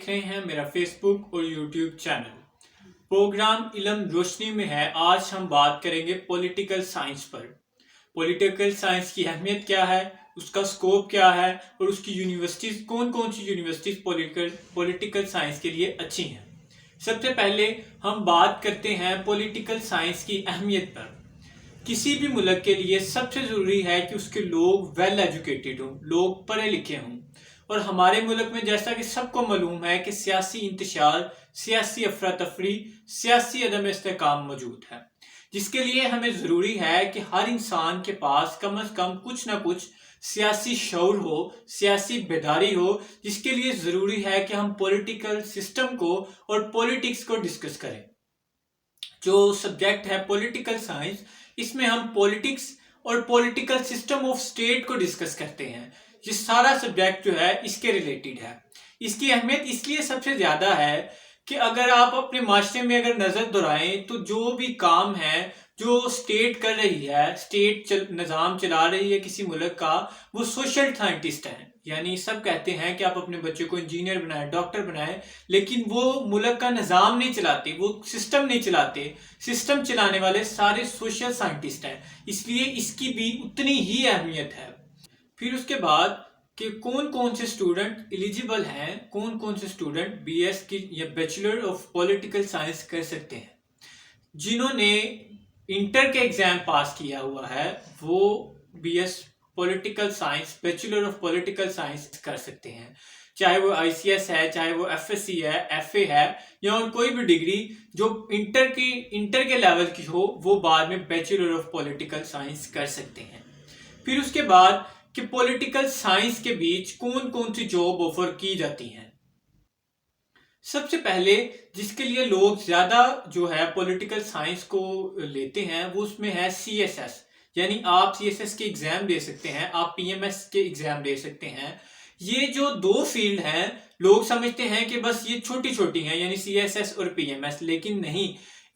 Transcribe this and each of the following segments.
देख रहे हैं मेरा फेसबुक और यूट्यूब चैनल। प्रोग्राम इल्म रोशनी में है। आज हम बात करेंगे पॉलिटिकल साइंस पर। पॉलिटिकल साइंस की अहमियत क्या है, उसका स्कोप क्या है और उसकी यूनिवर्सिटीज कौन कौन सी यूनिवर्सिटीज पॉलिटिकल साइंस के लिए अच्छी हैं। सबसे पहले हम बात करते हैं पॉलिटिकल साइंस की अहमियत पर। किसी भी मुल्क के लिए सबसे ज़रूरी है कि उसके लोग वेल एजुकेटेड हों, लोग पढ़े लिखे हों। और हमारे मुल्क में जैसा कि सबको मालूम है कि सियासी इंतशार, सियासी अफरा तफरी, सियासी अदम इस्तेकाम मौजूद है, जिसके लिए हमें ज़रूरी है कि हर इंसान के पास कम अज़ कम कुछ ना कुछ सियासी शऊर हो, सियासी बेदारी हो, जिसके लिए ज़रूरी है कि हम पॉलिटिकल सिस्टम को और पॉलिटिक्स को डिस्कस करें। जो सब्जेक्ट है पॉलिटिकल साइंस, इसमें हम पॉलिटिक्स और पॉलिटिकल सिस्टम ऑफ स्टेट को डिस्कस करते हैं। ये सारा सब्जेक्ट जो है इसके रिलेटेड है। इसकी अहमियत इसलिए सबसे ज़्यादा है कि अगर आप अपने माशरे में अगर नज़र दौड़ाएं तो जो भी काम है जो स्टेट कर रही है, स्टेट निज़ाम चला रही है किसी मुल्क का, वो सोशल साइंटिस्ट हैं। यानी सब कहते हैं कि आप अपने बच्चे को इंजीनियर बनाएं, डॉक्टर बनाएं, लेकिन वो मुल्क का निज़ाम नहीं चलाते, वो सिस्टम नहीं चलाते। सिस्टम चलाने वाले सारे सोशल साइंटिस्ट हैं, इसलिए इसकी भी उतनी ही अहमियत है। फिर उसके बाद कि कौन कौन से स्टूडेंट एलिजिबल हैं, कौन कौन से स्टूडेंट बीएस की या बैचलर ऑफ पॉलिटिकल साइंस कर सकते हैं। जिन्होंने इंटर के एग्जाम पास किया हुआ है वो BS political science, bachelor of political science कर सकते हैं। चाहे वो आईसीएस है, चाहे वो एफएससी है, एफए है, या और कोई भी डिग्री जो इंटर के लेवल की हो, वो बाद में बैचलर ऑफ पॉलिटिकल साइंस कर सकते हैं। फिर उसके बाद कि पॉलिटिकल साइंस के बीच कौन कौन सी जॉब ऑफर की जाती हैं। सबसे पहले जिसके लिए लोग ज्यादा जो है पॉलिटिकल साइंस को लेते हैं वो उसमें है सीएसएस। यानी आप सीएसएस के एग्जाम दे सकते हैं, आप पीएमएस के एग्जाम दे सकते हैं। ये जो दो फील्ड हैं, लोग समझते हैं कि बस ये छोटी छोटी हैं, यानी सीएसएस और पीएमएस, लेकिन नहीं,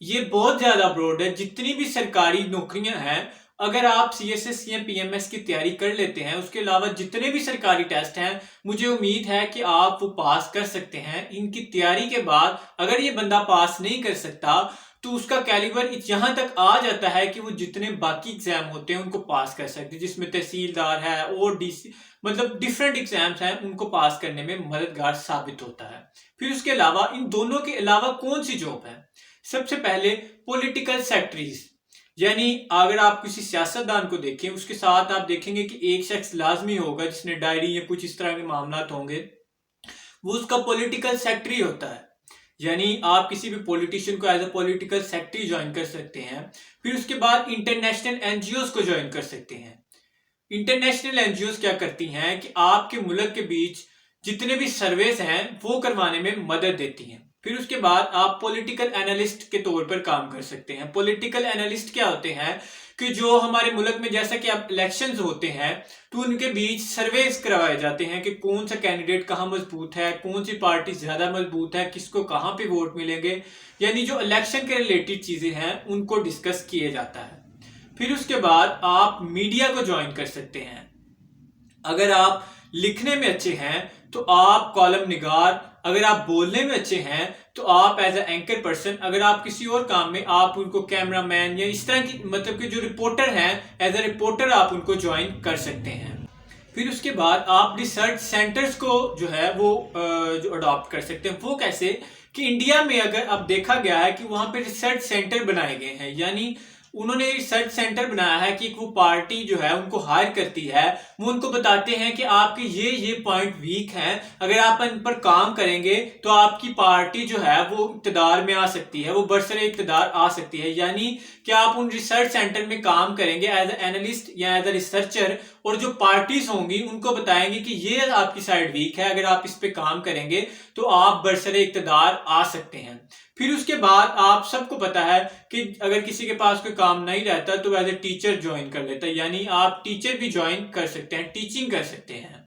ये बहुत ज्यादा ब्रॉड है। जितनी भी सरकारी नौकरियां हैं, अगर आप सीएसएस या पीएमएस की तैयारी कर लेते हैं, उसके अलावा जितने भी सरकारी टेस्ट हैं, मुझे उम्मीद है कि आप वो पास कर सकते हैं। इनकी तैयारी के बाद अगर ये बंदा पास नहीं कर सकता तो उसका कैलिबर यहां तक आ जाता है कि वो जितने बाकी एग्जाम होते हैं उनको पास कर सकते हैं, जिसमें तहसीलदार है और डीसी, मतलब डिफरेंट एग्जाम्स हैं, उनको पास करने में मददगार साबित होता है। फिर उसके अलावा इन दोनों के अलावा कौन सी जॉब है? सबसे पहले पॉलिटिकल सेक्रेटरीज। यानी अगर आप किसी सियासतदान को देखें, उसके साथ आप देखेंगे कि एक शख्स लाजमी होगा जिसने डायरी या कुछ इस तरह के मामला होंगे, वो उसका पॉलिटिकल सेक्रेटरी होता है। यानी आप किसी भी पॉलिटिशियन को as a political secretary join कर सकते हैं। फिर उसके बाद इंटरनेशनल एनजीओज को ज्वाइन कर सकते हैं। इंटरनेशनल एनजीओज क्या करती हैं कि आपके मुल्क के बीच जितने भी सर्वेस हैं वो करवाने में मदद देती हैं। फिर उसके बाद आप पॉलिटिकल एनालिस्ट के तौर पर काम कर सकते हैं। पॉलिटिकल एनालिस्ट क्या होते हैं कि जो हमारे मुल्क में जैसा कि अब इलेक्शंस होते हैं तो उनके बीच सर्वेस करवाए जाते हैं कि कौन सा कैंडिडेट कहाँ मजबूत है, कौन सी पार्टी ज्यादा मजबूत है, किसको कहाँ पे वोट मिलेंगे। यानी जो इलेक्शन के रिलेटेड चीजें हैं उनको डिस्कस किया जाता है। फिर उसके बाद आप मीडिया को ज्वाइन कर सकते हैं। अगर आप लिखने में अच्छे हैं तो आप कॉलम निगार, अगर आप बोलने में अच्छे हैं तो आप एज ए एंकर पर्सन, अगर आप किसी और काम में आप उनको कैमरामैन या इस तरह की, मतलब कि जो रिपोर्टर हैं, एज ए रिपोर्टर आप उनको ज्वाइन कर सकते हैं। फिर उसके बाद आप रिसर्च सेंटर्स को जो है वो जो अडॉप्ट कर सकते हैं। वो कैसे कि इंडिया में अगर अब देखा गया है कि वहां पे रिसर्च सेंटर बनाए गए हैं, यानी उन्होंने रिसर्च सेंटर बनाया है कि वो पार्टी जो है उनको हायर करती है, वो उनको बताते हैं कि आपके ये पॉइंट वीक हैं, अगर आप इन पर काम करेंगे तो आपकी पार्टी जो है वो इक्तदार में आ सकती है, वो बरसरे इक्तदार आ सकती है। यानी कि आप उन रिसर्च सेंटर में काम करेंगे एज ए एनालिस्ट या एज ए रिसर्चर, और जो पार्टीज होंगी उनको बताएंगे कि ये आपकी साइड वीक है, अगर आप इस पे काम करेंगे तो आप बरसरे इक्तदार आ सकते हैं। फिर उसके बाद आप सबको पता है कि अगर किसी के पास कोई काम नहीं रहता तो एज ए टीचर ज्वाइन कर लेता है, यानी आप टीचर भी ज्वाइन कर सकते हैं, टीचिंग कर सकते हैं।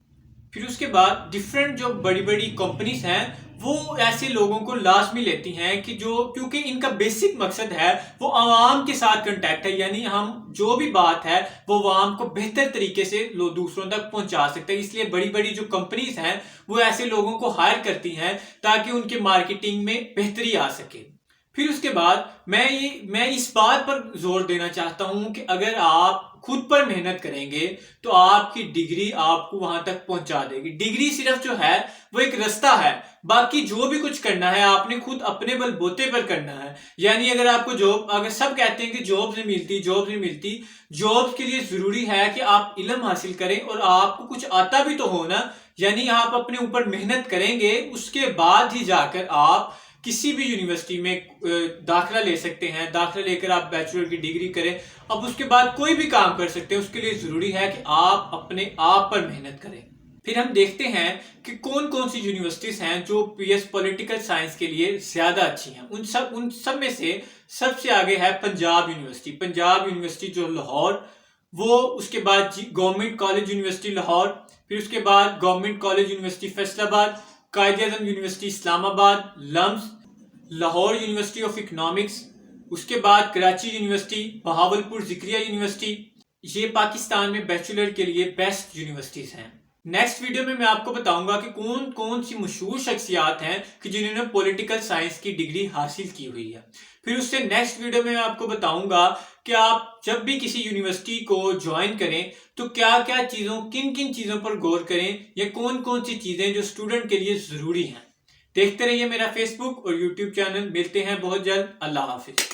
फिर उसके बाद डिफरेंट जो बड़ी बड़ी कंपनीज हैं वो ऐसे लोगों को लाजमी लेती हैं कि जो, क्योंकि इनका बेसिक मकसद है वो आवाम के साथ कांटेक्ट है, यानी हम जो भी बात है वो आवाम को बेहतर तरीके से दूसरों तक पहुंचा सकते हैं। इसलिए बड़ी बड़ी जो कंपनीज हैं वो ऐसे लोगों को हायर करती हैं ताकि उनके मार्केटिंग में बेहतरी आ सके। फिर उसके बाद मैं इस बात पर जोर देना चाहता हूं कि अगर आप खुद पर मेहनत करेंगे तो आपकी डिग्री आपको वहां तक पहुंचा देगी। डिग्री सिर्फ जो है वो एक रास्ता है, बाकी जो भी कुछ करना है आपने खुद अपने बलबूते पर करना है। यानी अगर आपको जॉब, अगर सब कहते हैं कि जॉब नहीं मिलती, जॉब नहीं मिलती, जॉब के लिए जरूरी है कि आप इल्म हासिल करें और आपको कुछ आता भी तो हो ना। यानी आप अपने ऊपर मेहनत करेंगे, उसके बाद ही जाकर आप किसी भी यूनिवर्सिटी में दाखिला ले सकते हैं। दाखिला लेकर आप बैचलर की डिग्री करें, अब उसके बाद कोई भी काम कर सकते हैं। उसके लिए जरूरी है कि आप अपने आप पर मेहनत करें। फिर हम देखते हैं कि कौन कौन सी यूनिवर्सिटीज हैं जो पीएस पॉलिटिकल साइंस के लिए ज्यादा अच्छी हैं। उन सब में से सबसे आगे है पंजाब यूनिवर्सिटी। पंजाब यूनिवर्सिटी जो लाहौर, वो उसके बाद गवर्नमेंट कॉलेज यूनिवर्सिटी लाहौर, फिर उसके बाद government college university Faisalabad, Quaid-e-Azam university Islamabad, LUMS, Lahore university of economics, उसके बाद कराची यूनिवर्सिटी, बहावलपुर जिक्रिया यूनिवर्सिटी। ये पाकिस्तान में बैचलर के लिए बेस्ट यूनिवर्सिटीज हैं। नेक्स्ट वीडियो में मैं आपको बताऊंगा कि कौन कौन सी मशहूर शख्सियात हैं कि जिन्होंने पॉलिटिकल साइंस की डिग्री हासिल की हुई है। फिर उससे नेक्स्ट वीडियो में मैं आपको बताऊंगा कि आप जब भी किसी यूनिवर्सिटी को ज्वाइन करें तो क्या क्या चीज़ों, किन किन चीज़ों पर गौर करें, या कौन कौन सी चीज़ें जो स्टूडेंट के लिए ज़रूरी हैं। देखते रहिए मेरा फेसबुक और यूट्यूब चैनल। मिलते हैं बहुत जल्द। अल्लाह हाफिज।